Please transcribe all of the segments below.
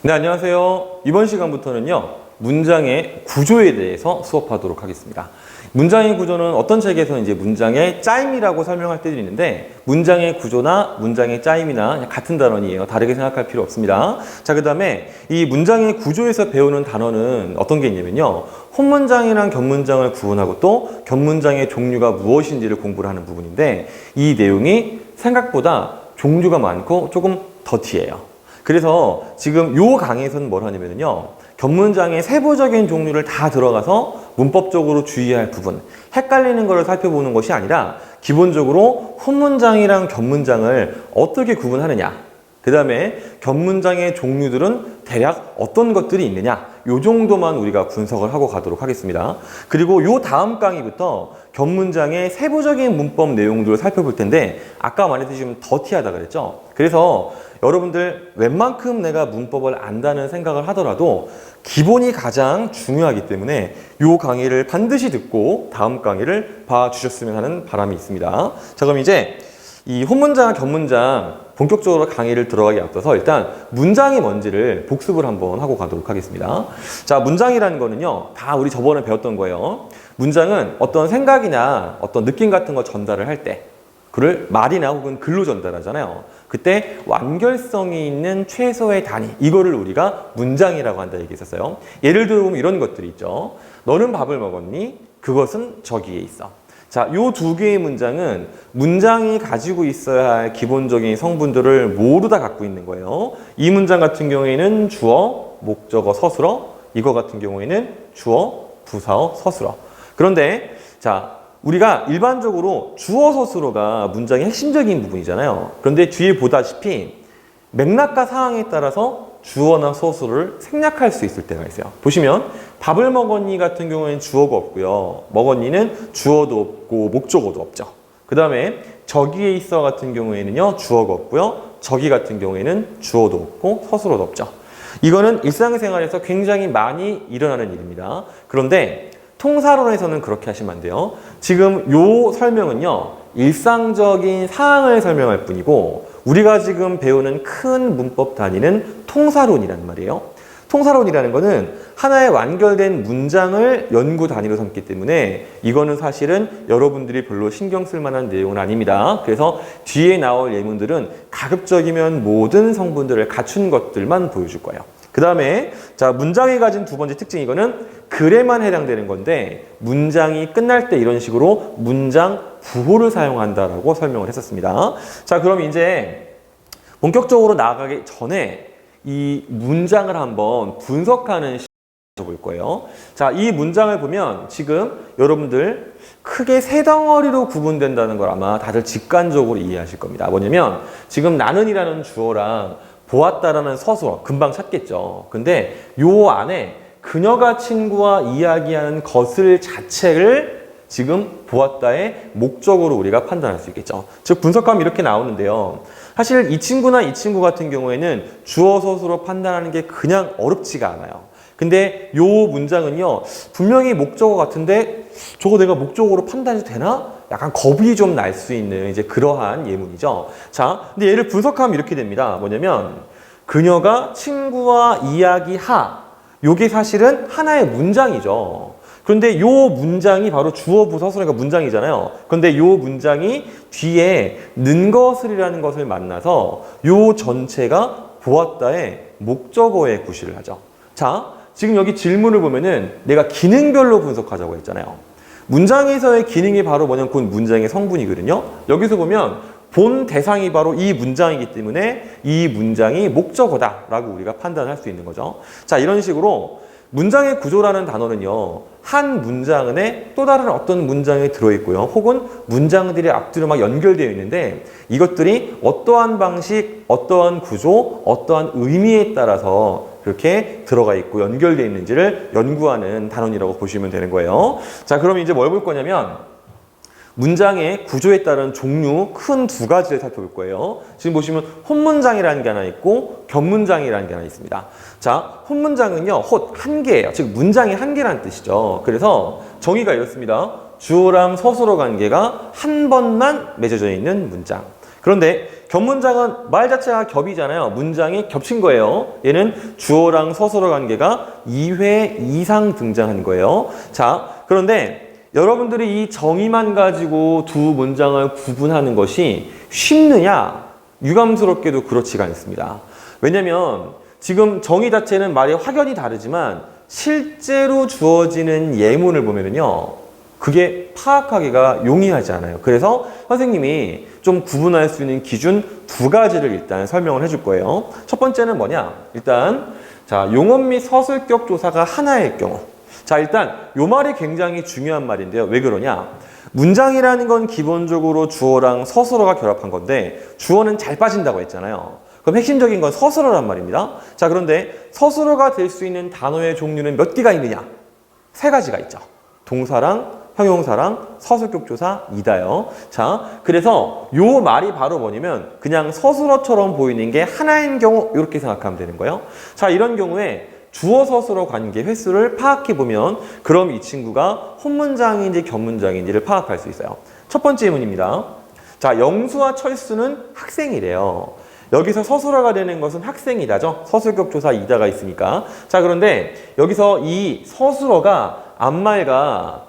네, 안녕하세요. 이번 시간부터는요, 문장의 구조에 대해서 수업하도록 하겠습니다. 문장의 구조는 어떤 책에서는 이제 문장의 짜임이라고 설명할 때도 있는데, 문장의 구조나 문장의 짜임이나 같은 단원이에요. 다르게 생각할 필요 없습니다. 자, 그 다음에 이 문장의 구조에서 배우는 단어는 어떤 게 있냐면요, 혼문장이랑 격문장을 구분하고 또 격문장의 종류가 무엇인지를 공부를 하는 부분인데, 이 내용이 생각보다 종류가 많고 조금 더티해요. 그래서 지금 요 강의에서는 뭘 하냐면요, 격문장의 세부적인 종류를 다 들어가서 문법적으로 주의해야 할 부분, 헷갈리는 것을 살펴보는 것이 아니라 기본적으로 혼문장이랑 격문장을 어떻게 구분하느냐, 그 다음에 격문장의 종류들은 대략 어떤 것들이 있느냐, 요 정도만 우리가 분석을 하고 가도록 하겠습니다. 그리고 요 다음 강의부터 격문장의 세부적인 문법 내용들을 살펴볼 텐데, 아까 말했듯이 좀 더티하다 그랬죠. 그래서 여러분들 웬만큼 내가 문법을 안다는 생각을 하더라도 기본이 가장 중요하기 때문에 이 강의를 반드시 듣고 다음 강의를 봐주셨으면 하는 바람이 있습니다. 자, 그럼 이제 이 혼문장과 격문장 본격적으로 강의를 들어가기 앞서서 일단 문장이 뭔지를 복습을 한번 하고 가도록 하겠습니다. 자, 문장이라는 거는요, 다 우리 저번에 배웠던 거예요. 문장은 어떤 생각이나 어떤 느낌 같은 거 전달을 할 때, 그를 말이나 혹은 글로 전달하잖아요. 그때 완결성이 있는 최소의 단위, 이거를 우리가 문장이라고 한다 얘기했었어요. 예를 들어보면 이런 것들이 있죠. 너는 밥을 먹었니? 그것은 저기에 있어. 자, 요 두 개의 문장은 문장이 가지고 있어야 할 기본적인 성분들을 모두 다 갖고 있는 거예요. 이 문장 같은 경우에는 주어, 목적어, 서술어, 이거 같은 경우에는 주어, 부사어, 서술어. 그런데 자, 우리가 일반적으로 주어 서술어가 문장의 핵심적인 부분이잖아요. 그런데 뒤에 보다시피 맥락과 상황에 따라서 주어나 서술어를 생략할 수 있을 때가 있어요. 보시면 밥을 먹었니 같은 경우에는 주어가 없고요. 먹었니는 주어도 없고 목적어도 없죠. 그 다음에 저기에 있어 같은 경우에는요, 주어가 없고요. 저기 같은 경우에는 주어도 없고 서술어도 없죠. 이거는 일상생활에서 굉장히 많이 일어나는 일입니다. 그런데 통사론에서는 그렇게 하시면 안 돼요. 지금 요 설명은요, 일상적인 사항을 설명할 뿐이고, 우리가 지금 배우는 큰 문법 단위는 통사론이란 말이에요. 통사론이라는 거는 하나의 완결된 문장을 연구 단위로 삼기 때문에 이거는 사실은 여러분들이 별로 신경 쓸 만한 내용은 아닙니다. 그래서 뒤에 나올 예문들은 가급적이면 모든 성분들을 갖춘 것들만 보여줄 거예요. 그 다음에 자, 문장이 가진 두 번째 특징, 이거는 글에만 해당되는 건데 문장이 끝날 때 이런 식으로 문장 부호를 사용한다라고 설명을 했었습니다. 자, 그럼 이제 본격적으로 나아가기 전에 이 문장을 한번 분석하는 시간을 볼 거예요. 자, 이 문장을 보면 지금 여러분들 크게 세 덩어리로 구분된다는 걸 아마 다들 직관적으로 이해하실 겁니다. 뭐냐면 지금 나는이라는 주어랑 보았다라는 서술어 금방 찾겠죠. 근데 요 안에 그녀가 친구와 이야기하는 것을 자체를 지금 보았다의 목적으로 우리가 판단할 수 있겠죠. 즉 분석하면 이렇게 나오는데요. 사실 이 친구나 이 친구 같은 경우에는 주어 서술어 판단하는 게 그냥 어렵지가 않아요. 근데 요 문장은요, 분명히 목적어 같은데 저거 내가 목적어로 판단해도 되나? 약간 겁이 좀 날 수 있는 이제 그러한 예문이죠. 자, 근데 얘를 분석하면 이렇게 됩니다. 뭐냐면 그녀가 친구와 이야기하, 요게 사실은 하나의 문장이죠. 그런데 요 문장이 바로 주어 부사 서술어가 문장이잖아요. 그런데 요 문장이 뒤에 는 것을이라는 것을 만나서 요 전체가 보았다의 목적어의 구실을 하죠. 자, 지금 여기 질문을 보면은 내가 기능별로 분석하자고 했잖아요. 문장에서의 기능이 바로 뭐냐면 그 문장의 성분이거든요. 여기서 보면 본 대상이 바로 이 문장이기 때문에 이 문장이 목적어다라고 우리가 판단할 수 있는 거죠. 자, 이런 식으로 문장의 구조라는 단어는요, 한 문장 안에 또 다른 어떤 문장이 들어있고요, 혹은 문장들이 앞뒤로 막 연결되어 있는데 이것들이 어떠한 방식, 어떠한 구조, 어떠한 의미에 따라서 그렇게 들어가 있고 연결되어 있는지를 연구하는 단원이라고 보시면 되는 거예요. 자, 그럼 이제 뭘 볼 거냐면 문장의 구조에 따른 종류 큰 두 가지를 살펴볼 거예요. 지금 보시면 혼문장이라는 게 하나 있고 격문장이라는 게 하나 있습니다. 자, 혼문장은요, 헛, 한 개예요. 즉 문장이 한 개라는 뜻이죠. 그래서 정의가 이렇습니다. 주어랑 서술어 관계가 한 번만 맺어져 있는 문장. 그런데 겹문장은 말 자체가 겹이잖아요. 문장이 겹친 거예요. 얘는 주어랑 서술어 관계가 2회 이상 등장한 거예요. 자, 그런데 여러분들이 이 정의만 가지고 두 문장을 구분하는 것이 쉽느냐? 유감스럽게도 그렇지가 않습니다. 왜냐면 지금 정의 자체는 말이 확연히 다르지만 실제로 주어지는 예문을 보면은요, 그게 파악하기가 용이하지 않아요. 그래서 선생님이 좀 구분할 수 있는 기준 두 가지를 일단 설명을 해줄 거예요. 첫 번째는 뭐냐? 일단 자, 용언 및 서술격 조사가 하나일 경우. 자, 일단 요 말이 굉장히 중요한 말인데요. 왜 그러냐? 문장이라는 건 기본적으로 주어랑 서술어가 결합한 건데 주어는 잘 빠진다고 했잖아요. 그럼 핵심적인 건 서술어란 말입니다. 자, 그런데 서술어가 될 수 있는 단어의 종류는 몇 개가 있느냐? 세 가지가 있죠. 동사랑 형용사랑 서술격 조사 이다요. 자, 그래서 요 말이 바로 뭐냐면 그냥 서술어처럼 보이는 게 하나인 경우 이렇게 생각하면 되는 거예요. 자, 이런 경우에 주어 서술어 관계 횟수를 파악해 보면 그럼 이 친구가 혼문장인지 겹문장인지를 파악할 수 있어요. 첫 번째 예문입니다. 자, 영수와 철수는 학생이래요. 여기서 서술어가 되는 것은 학생이다죠. 서술격 조사 이다가 있으니까. 자, 그런데 여기서 이 서술어가 앞말과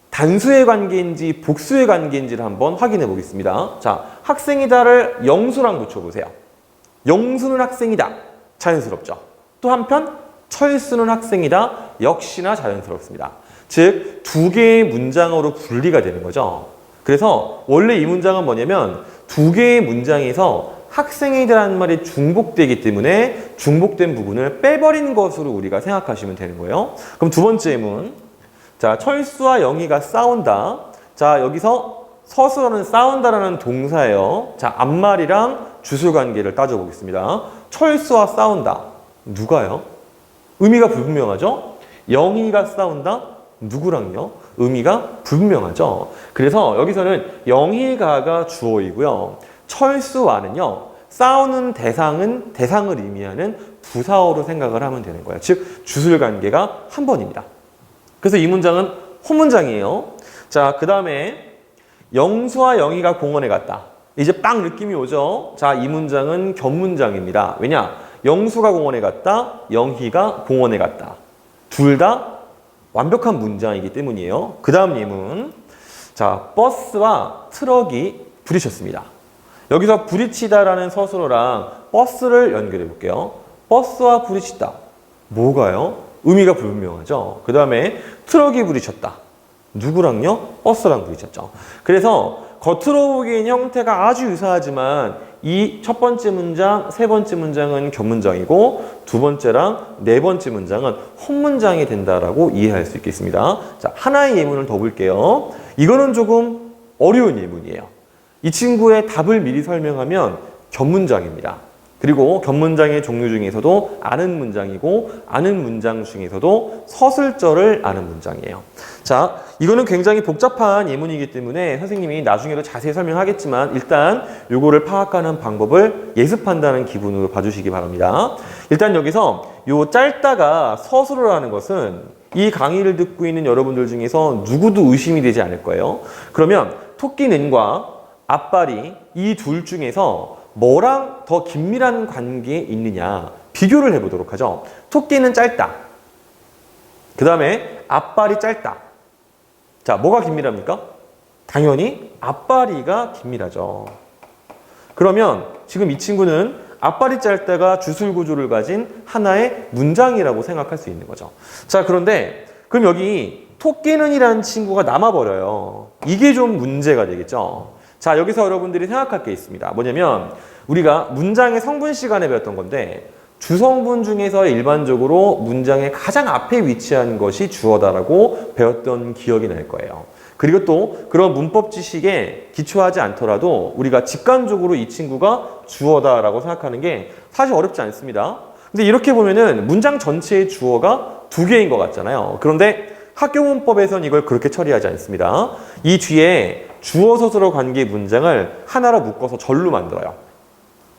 단수의 관계인지 복수의 관계인지를 한번 확인해 보겠습니다. 자, 학생이다를 영수랑 붙여보세요. 영수는 학생이다. 자연스럽죠. 또 한편 철수는 학생이다. 역시나 자연스럽습니다. 즉, 두 개의 문장으로 분리가 되는 거죠. 그래서 원래 이 문장은 뭐냐면 두 개의 문장에서 학생이다라는 말이 중복되기 때문에 중복된 부분을 빼버린 것으로 우리가 생각하시면 되는 거예요. 그럼 두 번째 예문. 자, 철수와 영희가 싸운다. 자, 여기서 서술어는 싸운다라는 동사예요. 자, 앞말이랑 주술 관계를 따져보겠습니다. 철수와 싸운다. 누가요? 의미가 불분명하죠? 영희가 싸운다. 누구랑요? 의미가 불분명하죠. 그래서 여기서는 영희가가 주어이고요. 철수와는요, 싸우는 대상을 의미하는 부사어로 생각을 하면 되는 거예요. 즉, 주술 관계가 한 번입니다. 그래서 이 문장은 혼문장이에요. 자, 그 다음에 영수와 영희가 공원에 갔다. 이제 빵 느낌이 오죠? 자, 이 문장은 겹문장입니다. 왜냐? 영수가 공원에 갔다, 영희가 공원에 갔다. 둘 다 완벽한 문장이기 때문이에요. 그 다음 예문. 자, 버스와 트럭이 부딪혔습니다. 여기서 부딪히다라는 서술어랑 버스를 연결해 볼게요. 버스와 부딪히다. 뭐가요? 의미가 불분명하죠. 그 다음에 트럭이 부딪혔다. 누구랑요? 버스랑 부딪혔죠. 그래서 겉으로 보기엔 형태가 아주 유사하지만 이 첫 번째 문장, 세 번째 문장은 겹문장이고 두 번째랑 네 번째 문장은 혼문장이 된다라고 이해할 수 있겠습니다. 자, 하나의 예문을 더 볼게요. 이거는 조금 어려운 예문이에요. 이 친구의 답을 미리 설명하면 겹문장입니다. 그리고 겹문장의 종류 중에서도 아는 문장이고 아는 문장 중에서도 서술절을 아는 문장이에요. 자, 이거는 굉장히 복잡한 예문이기 때문에 선생님이 나중에도 자세히 설명하겠지만 일단 요거를 파악하는 방법을 예습한다는 기분으로 봐주시기 바랍니다. 일단 여기서 요 짧다가 서술어라는 것은 이 강의를 듣고 있는 여러분들 중에서 누구도 의심이 되지 않을 거예요. 그러면 토끼는과 앞발이 이 둘 중에서 뭐랑 더 긴밀한 관계에 있느냐 비교를 해보도록 하죠. 토끼는 짧다. 그 다음에 앞발이 짧다. 자, 뭐가 긴밀합니까? 당연히 앞발이가 긴밀하죠. 그러면 지금 이 친구는 앞발이 짧다가 주술 구조를 가진 하나의 문장이라고 생각할 수 있는 거죠. 자, 그런데 그럼 여기 토끼는이라는 친구가 남아버려요. 이게 좀 문제가 되겠죠. 자, 여기서 여러분들이 생각할 게 있습니다. 뭐냐면 우리가 문장의 성분 시간에 배웠던 건데 주성분 중에서 일반적으로 문장의 가장 앞에 위치한 것이 주어다라고 배웠던 기억이 날 거예요. 그리고 또 그런 문법 지식에 기초하지 않더라도 우리가 직관적으로 이 친구가 주어다라고 생각하는 게 사실 어렵지 않습니다. 근데 이렇게 보면은 문장 전체의 주어가 두 개인 것 같잖아요. 그런데 학교 문법에서는 이걸 그렇게 처리하지 않습니다. 이 뒤에 주어 서술어 관계 문장을 하나로 묶어서 절로 만들어요.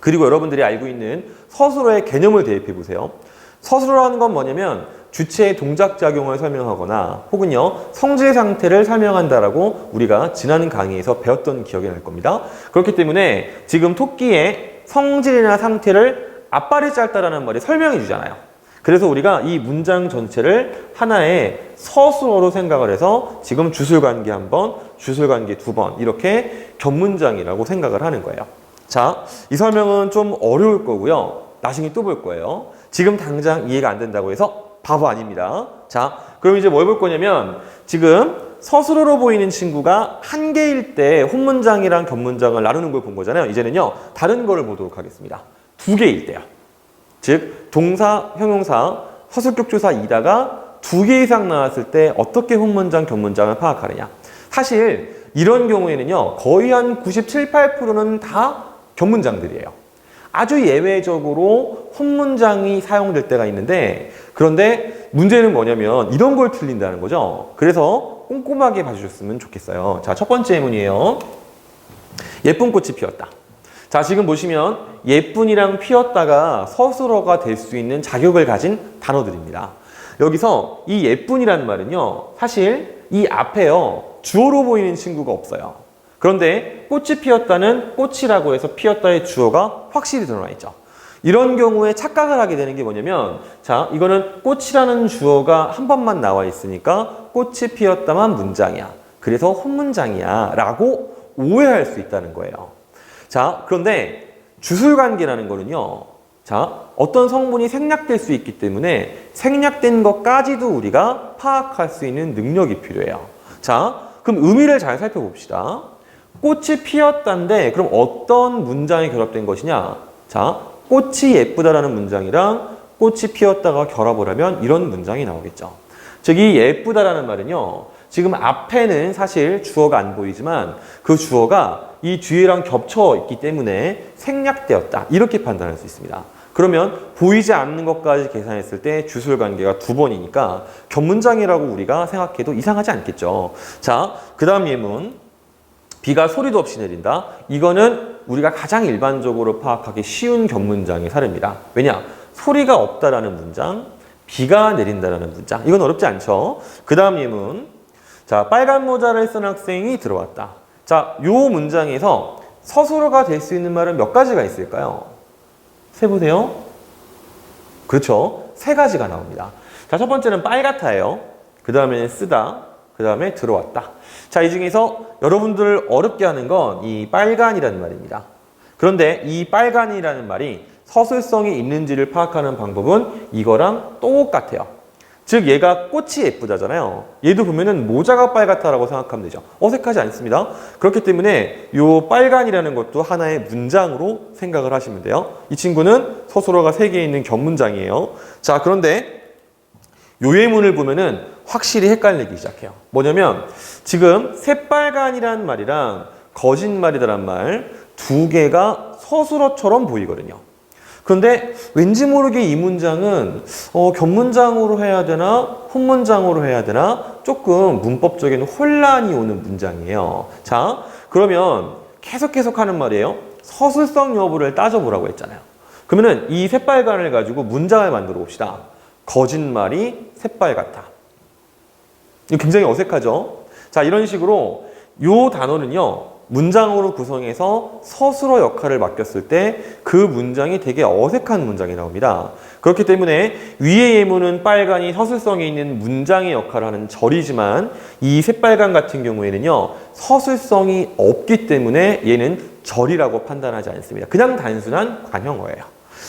그리고 여러분들이 알고 있는 서술어의 개념을 대입해 보세요. 서술어라는 건 뭐냐면 주체의 동작작용을 설명하거나 혹은요 성질 상태를 설명한다라고 우리가 지난 강의에서 배웠던 기억이 날 겁니다. 그렇기 때문에 지금 토끼의 성질이나 상태를 앞발이 짧다라는 말이 설명해 주잖아요. 그래서 우리가 이 문장 전체를 하나의 서술어로 생각을 해서 지금 주술관계 한 번, 주술관계 두 번 이렇게 겹문장이라고 생각을 하는 거예요. 자, 이 설명은 좀 어려울 거고요. 나중에 또 볼 거예요. 지금 당장 이해가 안 된다고 해서 바보 아닙니다. 자, 그럼 이제 뭘 볼 거냐면 지금 서술어로 보이는 친구가 한 개일 때 혼문장이랑 겹문장을 나누는 걸 본 거잖아요. 이제는요 다른 거를 보도록 하겠습니다. 두 개일 때요. 즉 동사, 형용사, 서술격조사이다가 두 개 이상 나왔을 때 어떻게 혼문장, 겹문장을 파악하느냐. 사실 이런 경우에는요 거의 한 97, 8%는 다 겹문장들이에요. 아주 예외적으로 혼문장이 사용될 때가 있는데 그런데 문제는 뭐냐면 이런 걸 틀린다는 거죠. 그래서 꼼꼼하게 봐주셨으면 좋겠어요. 자, 첫 번째 예문이에요. 예쁜 꽃이 피었다. 자, 지금 보시면 예쁜이랑 피었다가 서술어가 될 수 있는 자격을 가진 단어들입니다. 여기서 이 예쁜이라는 말은요 사실 이 앞에요 주어로 보이는 친구가 없어요. 그런데 꽃이 피었다는 꽃이라고 해서 피었다의 주어가 확실히 드러나 있죠. 이런 경우에 착각을 하게 되는 게 뭐냐면 자, 이거는 꽃이라는 주어가 한 번만 나와 있으니까 꽃이 피었다만 문장이야. 그래서 혼문장이야 라고 오해할 수 있다는 거예요. 자, 그런데 주술관계라는 거는요. 자, 어떤 성분이 생략될 수 있기 때문에 생략된 것까지도 우리가 파악할 수 있는 능력이 필요해요. 자, 그럼 의미를 잘 살펴봅시다. 꽃이 피었다인데 그럼 어떤 문장이 결합된 것이냐? 자, 꽃이 예쁘다라는 문장이랑 꽃이 피었다가 결합을 하면 이런 문장이 나오겠죠. 즉, 이 예쁘다라는 말은요. 지금 앞에는 사실 주어가 안 보이지만 그 주어가 이 뒤에랑 겹쳐 있기 때문에 생략되었다. 이렇게 판단할 수 있습니다. 그러면 보이지 않는 것까지 계산했을 때 주술관계가 두 번이니까 겹문장이라고 우리가 생각해도 이상하지 않겠죠. 자, 그 다음 예문. 비가 소리도 없이 내린다. 이거는 우리가 가장 일반적으로 파악하기 쉬운 겹문장의 사례입니다. 왜냐? 소리가 없다라는 문장, 비가 내린다라는 문장. 이건 어렵지 않죠? 그 다음 예문. 자, 빨간 모자를 쓴 학생이 들어왔다. 자, 요 문장에서 서술어가 될 수 있는 말은 몇 가지가 있을까요? 세보세요. 그렇죠. 세 가지가 나옵니다. 자, 첫 번째는 빨갛다예요. 그 다음에는 쓰다. 그 다음에 들어왔다. 자, 이 중에서 여러분들 어렵게 하는 건 이 빨간이라는 말입니다. 그런데 이 빨간이라는 말이 서술성이 있는지를 파악하는 방법은 이거랑 똑같아요. 즉, 얘가 꽃이 예쁘다잖아요. 얘도 보면은 모자가 빨갛다라고 생각하면 되죠. 어색하지 않습니다. 그렇기 때문에 이 빨간이라는 것도 하나의 문장으로 생각을 하시면 돼요. 이 친구는 서술어가 3개 있는 겹문장이에요. 자, 그런데 요 예문을 보면은 확실히 헷갈리기 시작해요. 뭐냐면 지금 새빨간이란 말이랑 거짓말이다란 말 두 개가 서술어처럼 보이거든요. 그런데 왠지 모르게 이 문장은 겹문장으로 해야 되나 혼문장으로 해야 되나 조금 문법적인 혼란이 오는 문장이에요. 자, 그러면 계속 하는 말이에요. 서술성 여부를 따져보라고 했잖아요. 그러면은 이 새빨간을 가지고 문장을 만들어 봅시다. 거짓말이 새빨갛다. 이거 굉장히 어색하죠? 자, 이런 식으로 요 단어는요. 문장으로 구성해서 서술어 역할을 맡겼을 때 그 문장이 되게 어색한 문장이 나옵니다. 그렇기 때문에 위의 예문은 빨간이 서술성이 있는 문장의 역할을 하는 절이지만 이 새빨간 같은 경우에는요. 서술성이 없기 때문에 얘는 절이라고 판단하지 않습니다. 그냥 단순한 관형어예요.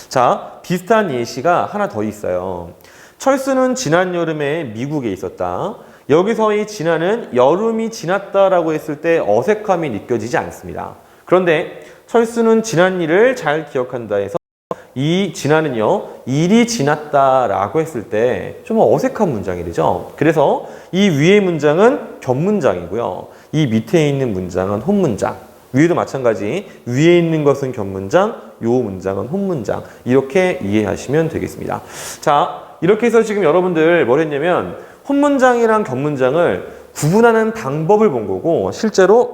자, 비슷한 예시가 하나 더 있어요. 철수는 지난 여름에 미국에 있었다. 여기서 이 지난은 여름이 지났다라고 했을 때 어색함이 느껴지지 않습니다. 그런데 철수는 지난 일을 잘 기억한다 해서 이 지난은요, 일이 지났다라고 했을 때 좀 어색한 문장이 되죠. 그래서 이 위의 문장은 겹문장이고요. 이 밑에 있는 문장은 혼문장. 위에도 마찬가지 위에 있는 것은 겹문장, 요 문장은 혼문장. 이렇게 이해하시면 되겠습니다. 자, 이렇게 해서 지금 여러분들 뭘 했냐면 혼문장이랑 겹문장을 구분하는 방법을 본 거고 실제로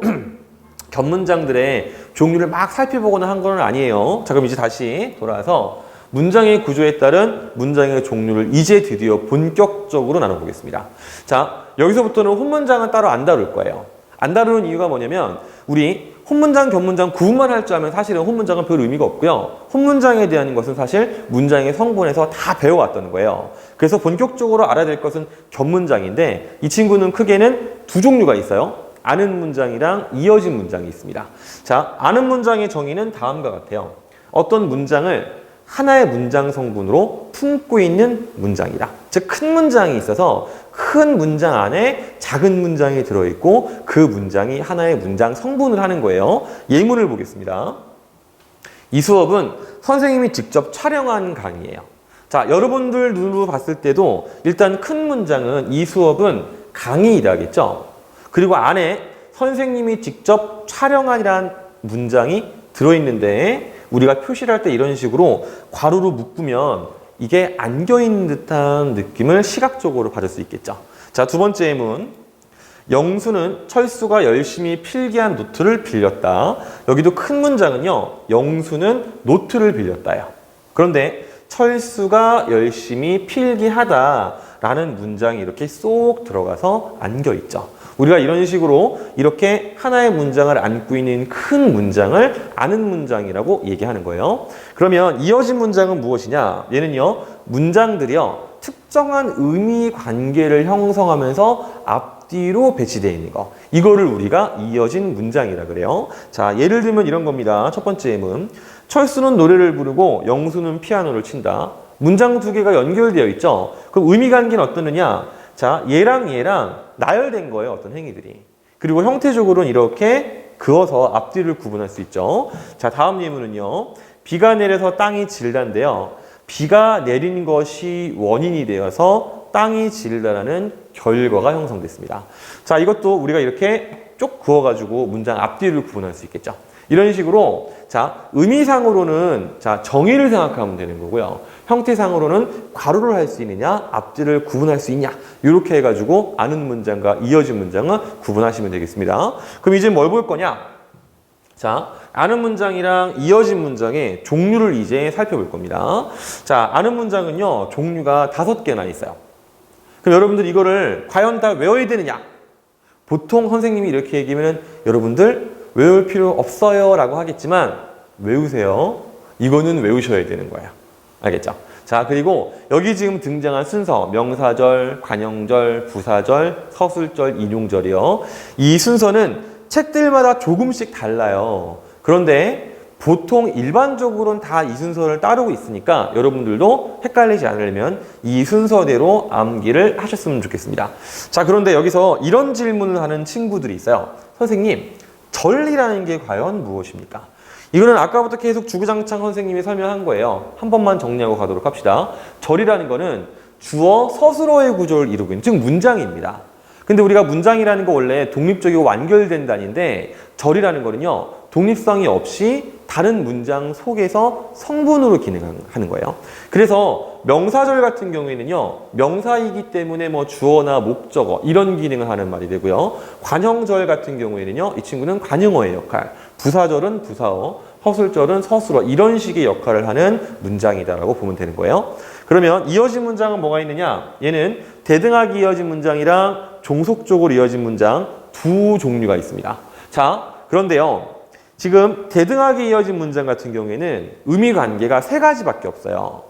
겹문장들의 종류를 막 살펴보거나 한 건 아니에요. 자, 그럼 이제 다시 돌아와서 문장의 구조에 따른 문장의 종류를 이제 드디어 본격적으로 나눠보겠습니다. 자, 여기서부터는 혼문장은 따로 안 다룰 거예요. 안 다루는 이유가 뭐냐면 우리 혼문장, 견문장 구분만 할 줄 알면 사실은 혼문장은 별 의미가 없고요. 혼문장에 대한 것은 사실 문장의 성분에서 다 배워왔다는 거예요. 그래서 본격적으로 알아야 될 것은 견문장인데 이 친구는 크게는 두 종류가 있어요. 아는 문장이랑 이어진 문장이 있습니다. 자, 아는 문장의 정의는 다음과 같아요. 어떤 문장을 하나의 문장 성분으로 품고 있는 문장이다. 즉, 큰 문장이 있어서 큰 문장 안에 작은 문장이 들어있고 그 문장이 하나의 문장 성분을 하는 거예요. 예문을 보겠습니다. 이 수업은 선생님이 직접 촬영한 강의예요. 자, 여러분들 눈으로 봤을 때도 일단 큰 문장은 이 수업은 강의이다겠죠. 그리고 안에 선생님이 직접 촬영한이라는 문장이 들어있는데 우리가 표시를 할 때 이런 식으로 괄호로 묶으면 이게 안겨있는 듯한 느낌을 시각적으로 받을 수 있겠죠. 자, 두 번째 예문. 영수는 철수가 열심히 필기한 노트를 빌렸다. 여기도 큰 문장은요. 영수는 노트를 빌렸다요. 그런데 철수가 열심히 필기하다라는 문장이 이렇게 쏙 들어가서 안겨있죠. 우리가 이런 식으로 이렇게 하나의 문장을 안고 있는 큰 문장을 아는 문장이라고 얘기하는 거예요. 그러면 이어진 문장은 무엇이냐? 얘는요, 문장들이요, 특정한 의미 관계를 형성하면서 앞뒤로 배치되어 있는 거. 이거를 우리가 이어진 문장이라 그래요. 자, 예를 들면 이런 겁니다. 첫 번째 예문. 철수는 노래를 부르고 영수는 피아노를 친다. 문장 두 개가 연결되어 있죠. 그럼 의미 관계는 어떠느냐? 자, 얘랑 나열된 거예요. 어떤 행위들이. 그리고 형태적으로는 이렇게 그어서 앞뒤를 구분할 수 있죠. 자, 다음 예문은요. 비가 내려서 땅이 질다인데요. 비가 내린 것이 원인이 되어서 땅이 질다라는 결과가 형성됐습니다. 자, 이것도 우리가 이렇게 쭉 그어가지고 문장 앞뒤를 구분할 수 있겠죠. 이런 식으로 자, 의미상으로는 자, 정의를 생각하면 되는 거고요. 형태상으로는 괄호를 할 수 있느냐, 앞뒤를 구분할 수 있냐, 이렇게 해가지고 아는 문장과 이어진 문장을 구분하시면 되겠습니다. 그럼 이제 뭘 볼 거냐? 자, 아는 문장이랑 이어진 문장의 종류를 이제 살펴볼 겁니다. 자, 아는 문장은요, 종류가 5개나 있어요. 그럼 여러분들 이거를 과연 다 외워야 되느냐? 보통 선생님이 이렇게 얘기하면 여러분들 외울 필요 없어요 라고 하겠지만 외우세요. 이거는 외우셔야 되는 거예요. 알겠죠? 자, 그리고 여기 지금 등장한 순서, 명사절, 관형절, 부사절, 서술절, 인용절이요. 이 순서는 책들마다 조금씩 달라요. 그런데 보통 일반적으로는 다 이 순서를 따르고 있으니까 여러분들도 헷갈리지 않으려면 이 순서대로 암기를 하셨으면 좋겠습니다. 자, 그런데 여기서 이런 질문을 하는 친구들이 있어요. 선생님, 절이라는 게 과연 무엇입니까? 이거는 아까부터 계속 주구장창 선생님이 설명한 거예요. 한 번만 정리하고 가도록 합시다. 절이라는 거는 주어 서술어의 구조를 이루고 있는, 즉 문장입니다. 근데 우리가 문장이라는 거 원래 독립적이고 완결된 단위인데 절이라는 거는요, 독립성이 없이 다른 문장 속에서 성분으로 기능하는 거예요. 그래서 명사절 같은 경우에는요, 명사이기 때문에 뭐 주어나 목적어 이런 기능을 하는 말이 되고요. 관형절 같은 경우에는요, 이 친구는 관형어의 역할, 부사절은 부사어, 서술절은 서술어 이런 식의 역할을 하는 문장이다라고 보면 되는 거예요. 그러면 이어진 문장은 뭐가 있느냐? 얘는 대등하게 이어진 문장이랑 종속적으로 이어진 문장 두 종류가 있습니다. 자, 그런데요, 지금 대등하게 이어진 문장 같은 경우에는 의미 관계가 3가지밖에 없어요.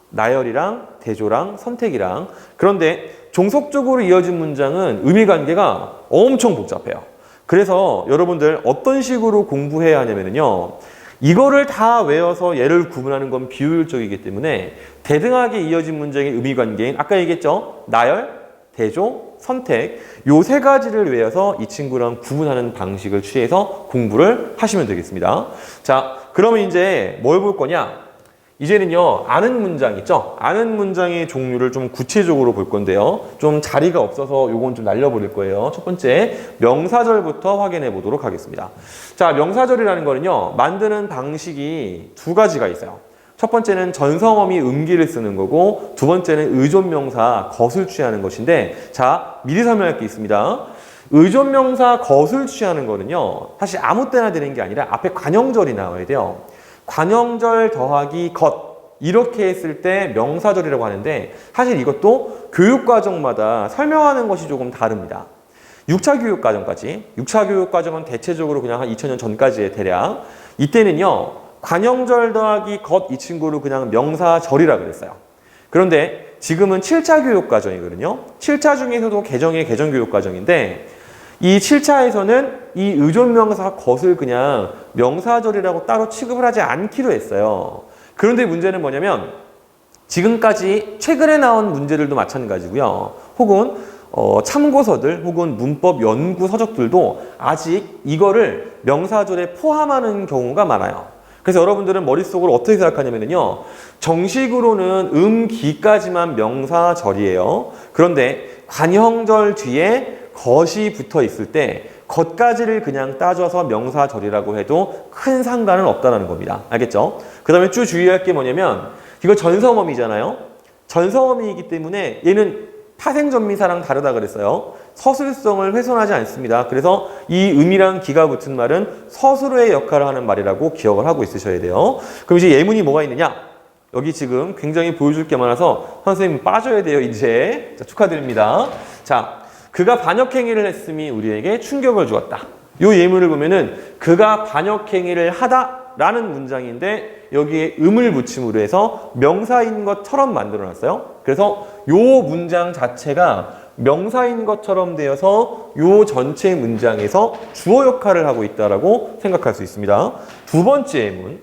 나열이랑 대조랑 선택이랑. 그런데 종속적으로 이어진 문장은 의미 관계가 엄청 복잡해요. 그래서 여러분들 어떤 식으로 공부해야 하냐면요, 이거를 다 외워서 얘를 구분하는 건 비효율적이기 때문에 대등하게 이어진 문장의 의미 관계인 아까 얘기했죠? 나열, 대조, 선택 요 3가지를 외워서 이 친구랑 구분하는 방식을 취해서 공부를 하시면 되겠습니다. 자, 그러면 이제 뭘 볼 거냐? 이제는요, 아는 문장 있죠? 아는 문장의 종류를 좀 구체적으로 볼 건데요. 좀 자리가 없어서 요건 좀 날려버릴 거예요. 첫 번째, 명사절부터 확인해 보도록 하겠습니다. 자, 명사절이라는 거는요, 만드는 방식이 2가지가 있어요. 첫 번째는 전성어미 음기를 쓰는 거고, 두 번째는 의존명사 것을 취하는 것인데, 자, 미리 설명할 게 있습니다. 의존명사 것을 취하는 거는요, 사실 아무 때나 되는 게 아니라 앞에 관형절이 나와야 돼요. 관형절 더하기 것, 이렇게 했을 때 명사절이라고 하는데 사실 이것도 교육과정마다 설명하는 것이 조금 다릅니다. 6차 교육과정까지, 6차 교육과정은 대체적으로 그냥 한 2000년 전까지의 대략, 이때는요 관형절 더하기 것 이 친구를 그냥 명사절이라 그랬어요. 그런데 지금은 7차 교육과정이거든요. 7차 중에서도 개정이 개정교육과정인데 이 7차에서는 이 의존명사 것을 그냥 명사절이라고 따로 취급을 하지 않기로 했어요. 그런데 문제는 뭐냐면 지금까지 최근에 나온 문제들도 마찬가지고요. 혹은 참고서들 혹은 문법 연구 서적들도 아직 이거를 명사절에 포함하는 경우가 많아요. 그래서 여러분들은 머릿속으로 어떻게 생각하냐면요. 정식으로는 기까지만 명사절이에요. 그런데 관형절 뒤에 것이 붙어 있을 때 것까지를 그냥 따져서 명사절이라고 해도 큰 상관은 없다는 겁니다. 알겠죠? 그 다음에 쭉 주의할 게 뭐냐면 이거 전성어미잖아요. 전성어미이기 때문에 얘는 타생전미사랑 다르다 그랬어요. 서술성을 훼손하지 않습니다. 그래서 이 음이랑 기가 붙은 말은 서술어의 역할을 하는 말이라고 기억을 하고 있으셔야 돼요. 그럼 이제 예문이 뭐가 있느냐? 여기 지금 굉장히 보여줄 게 많아서 선생님 빠져야 돼요, 이제. 자, 축하드립니다. 자, 그가 반역행위를 했음이 우리에게 충격을 주었다. 이 예문을 보면은 그가 반역행위를 하다라는 문장인데 여기에 음을 붙임으로 해서 명사인 것처럼 만들어놨어요. 그래서 이 문장 자체가 명사인 것처럼 되어서 이 전체 문장에서 주어 역할을 하고 있다라고 생각할 수 있습니다. 두 번째 예문.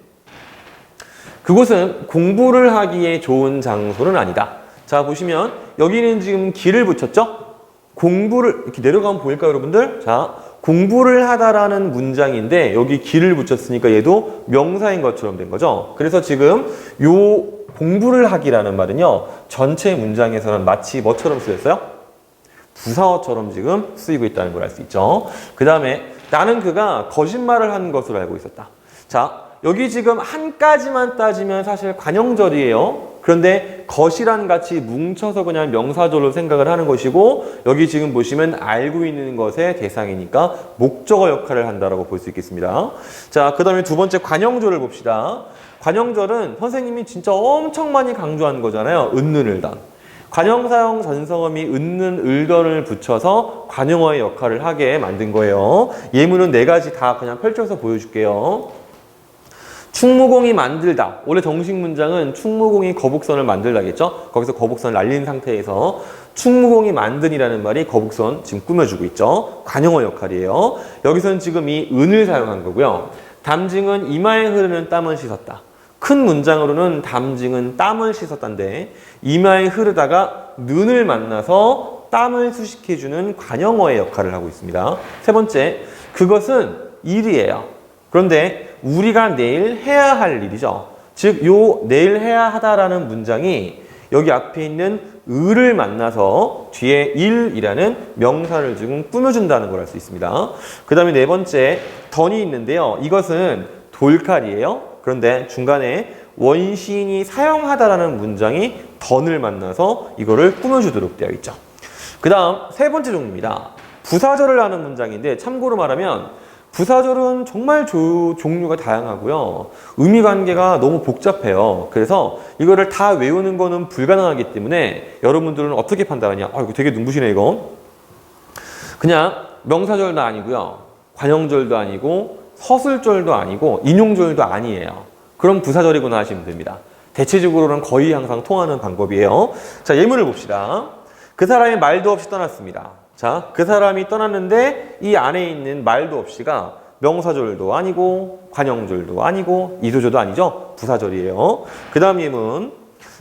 그곳은 공부를 하기에 좋은 장소는 아니다. 자, 보시면 여기는 지금 기를 붙였죠? 공부를 이렇게 내려가면 보일까요, 여러분들? 자, 공부를 하다라는 문장인데 여기 기를 붙였으니까 얘도 명사인 것처럼 된 거죠. 그래서 지금 요 공부를 하기라는 말은요. 전체 문장에서는 마치 뭐처럼 쓰였어요? 부사어처럼 지금 쓰이고 있다는 걸 알 수 있죠. 그 다음에 나는 그가 거짓말을 한 것으로 알고 있었다. 자, 여기 지금 한 가지만 따지면 사실 관형절이에요. 그런데 것이랑 같이 뭉쳐서 그냥 명사절로 생각을 하는 것이고 여기 지금 보시면 알고 있는 것의 대상이니까 목적어 역할을 한다라고 볼 수 있겠습니다. 자, 그 다음에 두 번째 관형절을 봅시다. 관형절은 선생님이 진짜 엄청 많이 강조한 거잖아요. 은는 을던. 관형사형 전성어미 은는 을던을 붙여서 관형어의 역할을 하게 만든 거예요. 예문은 네 가지 다 그냥 펼쳐서 보여줄게요. 충무공이 만들다. 원래 정식 문장은 충무공이 거북선을 만들다겠죠? 거기서 거북선을 날린 상태에서 충무공이 만든이라는 말이 거북선 지금 꾸며주고 있죠. 관형어 역할이에요. 여기서는 지금 이 은을 사용한 거고요. 담징은 이마에 흐르는 땀을 씻었다. 큰 문장으로는 담징은 땀을 씻었다인데 이마에 흐르다가 눈을 만나서 땀을 수식해주는 관형어의 역할을 하고 있습니다. 세 번째, 그것은 일이에요. 그런데 우리가 내일 해야 할 일이죠. 즉, 요 내일 해야 하다라는 문장이 여기 앞에 있는 을을 만나서 뒤에 일이라는 명사를 지금 꾸며준다는 걸 알 수 있습니다. 그 다음에 네 번째, 던이 있는데요. 이것은 돌칼이에요. 그런데 중간에 원시인이 사용하다라는 문장이 던을 만나서 이거를 꾸며주도록 되어 있죠. 그 다음 세 번째 종류입니다. 부사절을 하는 문장인데 참고로 말하면 부사절은 정말 종류가 다양하고요. 의미관계가 너무 복잡해요. 그래서 이거를 다 외우는 거는 불가능하기 때문에 여러분들은 어떻게 판단하냐? 이거 되게 눈부시네 이거. 그냥 명사절도 아니고요. 관형절도 아니고 서술절도 아니고 인용절도 아니에요. 그럼 부사절이구나 하시면 됩니다. 대체적으로는 거의 항상 통하는 방법이에요. 자, 예문을 봅시다. 그 사람이 말도 없이 떠났습니다. 자, 그 사람이 떠났는데 이 안에 있는 말도 없이가 명사절도 아니고 관형절도 아니고 이도절도 아니죠. 부사절이에요. 그 다음 예문.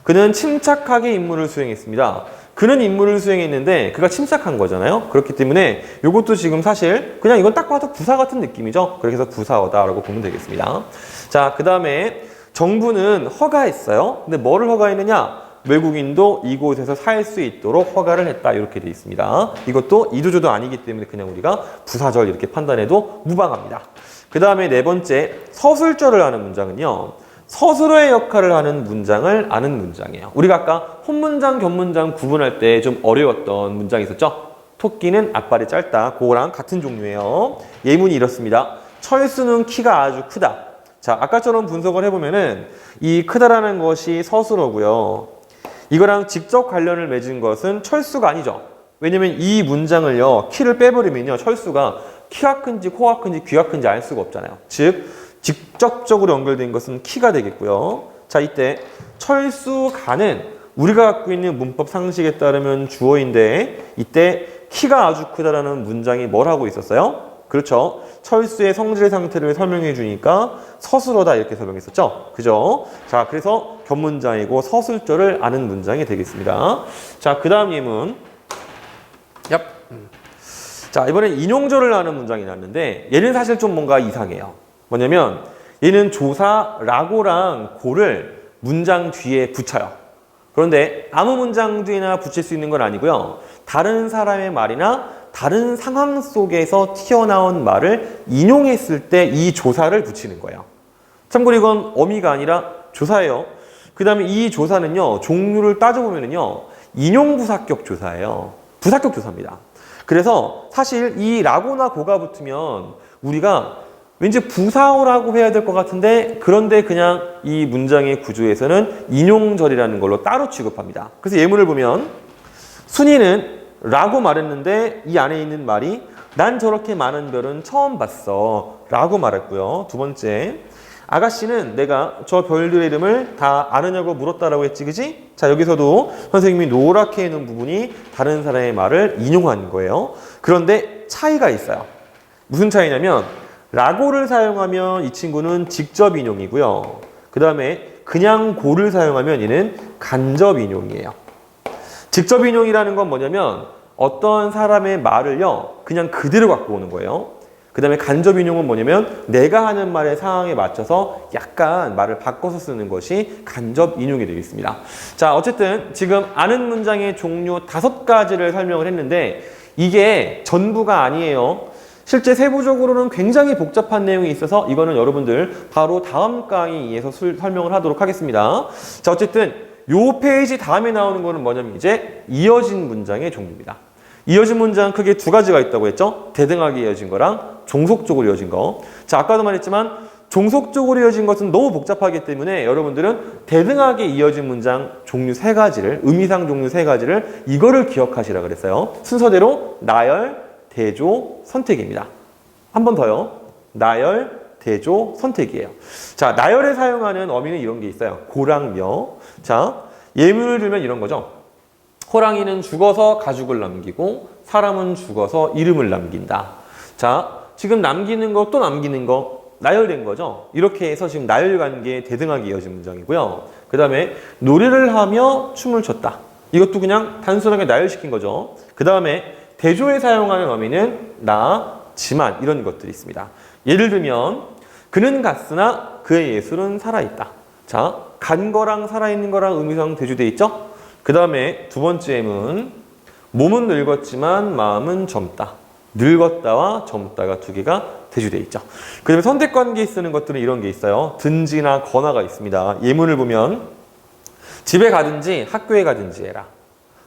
그는 침착하게 임무를 수행했습니다. 그는 임무를 수행했는데 그가 침착한 거잖아요. 그렇기 때문에 이것도 지금 사실 그냥 이건 딱 봐도 부사 같은 느낌이죠. 그래서 부사어다라고 보면 되겠습니다. 자, 그 다음에 정부는 허가했어요. 근데 뭐를 허가했느냐? 외국인도 이곳에서 살 수 있도록 허가를 했다. 이렇게 되어 있습니다. 이것도 이도조도 아니기 때문에 그냥 우리가 부사절 이렇게 판단해도 무방합니다. 그 다음에 네 번째, 서술절을 하는 문장은요. 서술어의 역할을 하는 문장을 아는 문장이에요. 우리가 아까 혼문장, 견문장 구분할 때 좀 어려웠던 문장이 있었죠? 토끼는 앞발이 짧다. 그거랑 같은 종류예요. 예문이 이렇습니다. 철수는 키가 아주 크다. 자, 아까처럼 분석을 해보면은 이 크다라는 것이 서술어고요. 이거랑 직접 관련을 맺은 것은 철수가 아니죠. 왜냐면 이 문장을요, 키를 빼버리면요, 철수가 키가 큰지 코가 큰지 귀가 큰지 알 수가 없잖아요. 즉, 직접적으로 연결된 것은 키가 되겠고요. 자, 이때 철수가는 우리가 갖고 있는 문법 상식에 따르면 주어인데 이때 키가 아주 크다라는 문장이 뭘 하고 있었어요? 그렇죠. 철수의 성질 상태를 설명해 주니까 서술어다 이렇게 설명했었죠. 그죠? 자, 그래서 겹문장이고 서술절을 아는 문장이 되겠습니다. 자, 그 다음 예문. 얍. 자, 이번엔 인용절을 아는 문장이 나왔는데 얘는 사실 좀 뭔가 이상해요. 뭐냐면 얘는 조사 라고랑 고를 문장 뒤에 붙여요. 그런데 아무 문장 뒤에나 붙일 수 있는 건 아니고요. 다른 사람의 말이나 다른 상황 속에서 튀어나온 말을 인용했을 때 이 조사를 붙이는 거예요. 참고로 이건 어미가 아니라 조사예요. 그 다음에 이 조사는요, 종류를 따져보면요, 인용부사격 조사예요. 부사격 조사입니다. 그래서 사실 이 라고나 고가 붙으면 우리가 왠지 부사어라고 해야 될 것 같은데 그런데 그냥 이 문장의 구조에서는 인용절이라는 걸로 따로 취급합니다. 그래서 예문을 보면 순이는 라고 말했는데 이 안에 있는 말이 난 저렇게 많은 별은 처음 봤어 라고 말했고요. 두 번째, 아가씨는 내가 저 별들의 이름을 다 아느냐고 물었다라고 했지, 그지? 자, 여기서도 선생님이 노랗게 해놓은 부분이 다른 사람의 말을 인용한 거예요. 그런데 차이가 있어요. 무슨 차이냐면 라고를 사용하면 이 친구는 직접 인용이고요. 그 다음에 그냥 고를 사용하면 얘는 간접 인용이에요. 직접 인용이라는 건 뭐냐면 어떤 사람의 말을요, 그냥 그대로 갖고 오는 거예요. 그 다음에 간접 인용은 뭐냐면 내가 하는 말의 상황에 맞춰서 약간 말을 바꿔서 쓰는 것이 간접 인용이 되겠습니다. 자, 어쨌든 지금 아는 문장의 종류 5가지를 설명을 했는데 이게 전부가 아니에요. 실제 세부적으로는 굉장히 복잡한 내용이 있어서 이거는 여러분들 바로 다음 강의에서 설명을 하도록 하겠습니다. 자, 어쨌든 요 페이지 다음에 나오는 거는 뭐냐면 이제 이어진 문장의 종류입니다. 이어진 문장 크게 2가지가 있다고 했죠? 대등하게 이어진 거랑 종속적으로 이어진 거. 자, 아까도 말했지만 종속적으로 이어진 것은 너무 복잡하기 때문에 여러분들은 대등하게 이어진 문장 종류 3가지를, 의미상 종류 3가지를 이거를 기억하시라 그랬어요. 순서대로 나열, 대조, 선택입니다. 한 번 더요. 나열, 대조, 선택이에요. 자, 나열에 사용하는 어미는 이런 게 있어요. 고랑 며. 자, 예문을 들면 이런 거죠. 호랑이는 죽어서 가죽을 남기고 사람은 죽어서 이름을 남긴다. 자, 지금 남기는 거 또 남기는 거 나열된 거죠. 이렇게 해서 지금 나열 관계에 대등하게 이어진 문장이고요. 그 다음에 노래를 하며 춤을 췄다. 이것도 그냥 단순하게 나열시킨 거죠. 그 다음에 대조에 사용하는 어미는 나, 지만 이런 것들이 있습니다. 예를 들면 그는 갔으나 그의 예술은 살아있다. 자, 간 거랑 살아있는 거랑 의미상 대조돼 있죠? 그 다음에 두 번째는 몸은 늙었지만 마음은 젊다. 늙었다와 젊다가 2개가 대조돼 있죠. 그 다음에 선택관계에 쓰는 것들은 이런 게 있어요. 든지나 거나가 있습니다. 예문을 보면 집에 가든지 학교에 가든지 해라.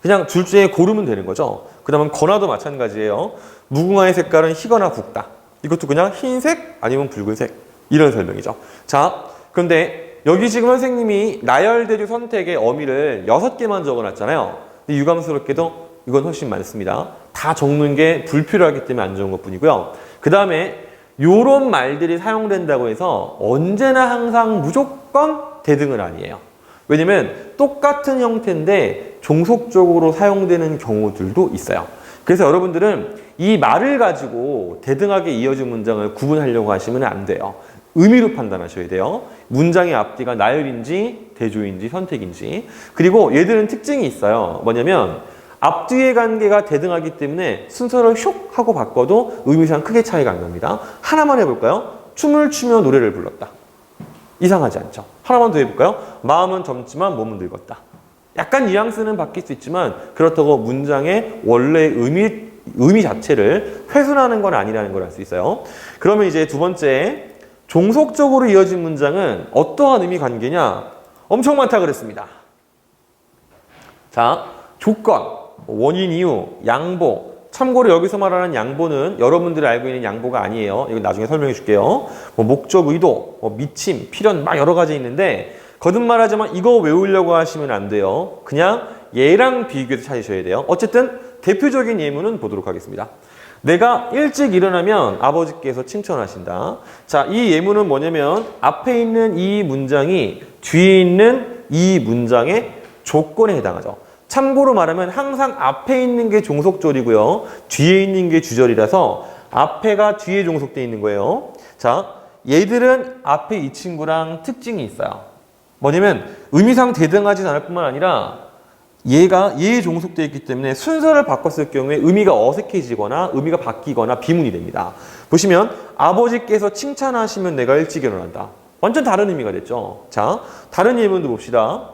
그냥 둘 중에 고르면 되는 거죠. 그 다음에 거나도 마찬가지예요. 무궁화의 색깔은 희거나 붉다. 이것도 그냥 흰색 아니면 붉은색 이런 설명이죠. 자, 그런데 여기 지금 선생님이 나열, 대조, 선택의 어미를 6개만 적어놨잖아요. 근데 유감스럽게도 이건 훨씬 많습니다. 다 적는 게 불필요하기 때문에 안 적은 것뿐이고요. 그 다음에 요런 말들이 사용된다고 해서 언제나 항상 무조건 대등은 아니에요. 왜냐면 똑같은 형태인데 종속적으로 사용되는 경우들도 있어요. 그래서 여러분들은 이 말을 가지고 대등하게 이어진 문장을 구분하려고 하시면 안 돼요. 의미로 판단하셔야 돼요. 문장의 앞뒤가 나열인지 대조인지 선택인지. 그리고 얘들은 특징이 있어요. 뭐냐면 앞뒤의 관계가 대등하기 때문에 순서를 슉 하고 바꿔도 의미상 크게 차이가 안 납니다. 하나만 해볼까요? 춤을 추며 노래를 불렀다. 이상하지 않죠? 하나만 더 해볼까요? 마음은 젊지만 몸은 늙었다. 약간 뉘앙스는 바뀔 수 있지만 그렇다고 문장의 원래 의미 자체를 훼손하는 건 아니라는 걸 알 수 있어요. 그러면 이제 두 번째, 종속적으로 이어진 문장은 어떠한 의미 관계냐? 엄청 많다 그랬습니다. 자, 조건, 원인, 이유, 양보, 참고로 여기서 말하는 양보는 여러분들이 알고 있는 양보가 아니에요. 이거 나중에 설명해 줄게요. 뭐 목적, 의도, 뭐 미침, 필연 막 여러 가지 있는데 거듭말하지만 이거 외우려고 하시면 안 돼요. 그냥 얘랑 비교해서 찾으셔야 돼요. 어쨌든 대표적인 예문은 보도록 하겠습니다. 내가 일찍 일어나면 아버지께서 칭찬하신다. 자, 이 예문은 뭐냐면 앞에 있는 이 문장이 뒤에 있는 이 문장의 조건에 해당하죠. 참고로 말하면 항상 앞에 있는 게 종속절이고요. 뒤에 있는 게 주절이라서 앞에가 뒤에 종속되어 있는 거예요. 자, 얘들은 앞에 이 친구랑 특징이 있어요. 뭐냐면 의미상 대등하진 않을 뿐만 아니라 얘가 얘에 종속되어 있기 때문에 순서를 바꿨을 경우에 의미가 어색해지거나 의미가 바뀌거나 비문이 됩니다. 보시면 아버지께서 칭찬하시면 내가 일찍 일어난다. 완전 다른 의미가 됐죠. 자, 다른 예문도 봅시다.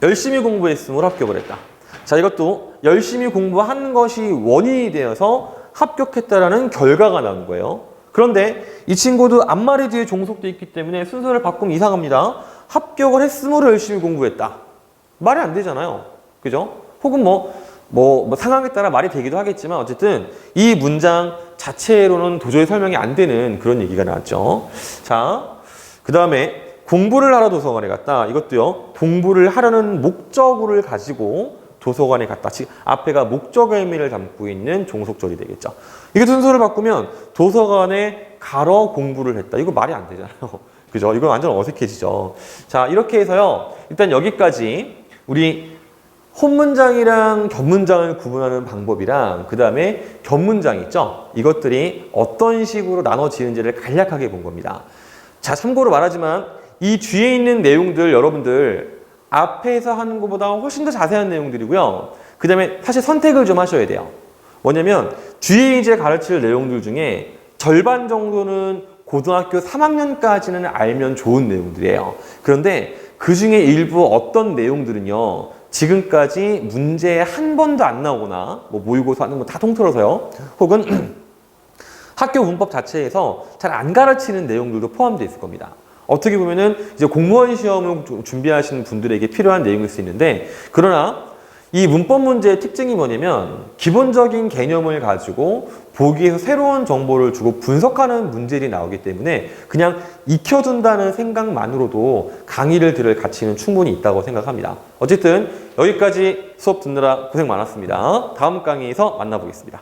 열심히 공부했으므로 합격을 했다. 자, 이것도 열심히 공부한 것이 원인이 되어서 합격했다라는 결과가 나오는 거예요. 그런데 이 친구도 앞말이 뒤에 종속되어 있기 때문에 순서를 바꾸면 이상합니다. 합격을 했으므로 열심히 공부했다. 말이 안 되잖아요. 그죠? 혹은 뭐 상황에 따라 말이 되기도 하겠지만 어쨌든 이 문장 자체로는 도저히 설명이 안 되는 그런 얘기가 나왔죠. 자, 그 다음에 공부를 하러 도서관에 갔다. 이것도요. 공부를 하려는 목적을 가지고 도서관에 갔다. 즉 앞에가 목적의 의미를 담고 있는 종속절이 되겠죠. 이게 순서를 바꾸면 도서관에 가러 공부를 했다. 이거 말이 안 되잖아요. 그죠? 이건 완전 어색해지죠. 자, 이렇게 해서요. 일단 여기까지 우리 혼문장이랑 격문장을 구분하는 방법이랑 그 다음에 격문장 있죠? 이것들이 어떤 식으로 나눠지는지를 간략하게 본 겁니다. 자, 참고로 말하지만 이 뒤에 있는 내용들 여러분들 앞에서 하는 것보다 훨씬 더 자세한 내용들이고요. 그 다음에 사실 선택을 좀 하셔야 돼요. 뭐냐면 뒤에 이제 가르칠 내용들 중에 절반 정도는 고등학교 3학년까지는 알면 좋은 내용들이에요. 그런데 그 중에 일부 어떤 내용들은요. 지금까지 문제에 한 번도 안 나오거나 뭐 모의고사 하는 거 다 통틀어서요. 혹은 학교 문법 자체에서 잘 안 가르치는 내용들도 포함되어 있을 겁니다. 어떻게 보면은 이제 공무원 시험을 준비하시는 분들에게 필요한 내용일 수 있는데 그러나 이 문법 문제의 특징이 뭐냐면 기본적인 개념을 가지고 보기에서 새로운 정보를 주고 분석하는 문제들이 나오기 때문에 그냥 익혀둔다는 생각만으로도 강의를 들을 가치는 충분히 있다고 생각합니다. 어쨌든 여기까지 수업 듣느라 고생 많았습니다. 다음 강의에서 만나보겠습니다.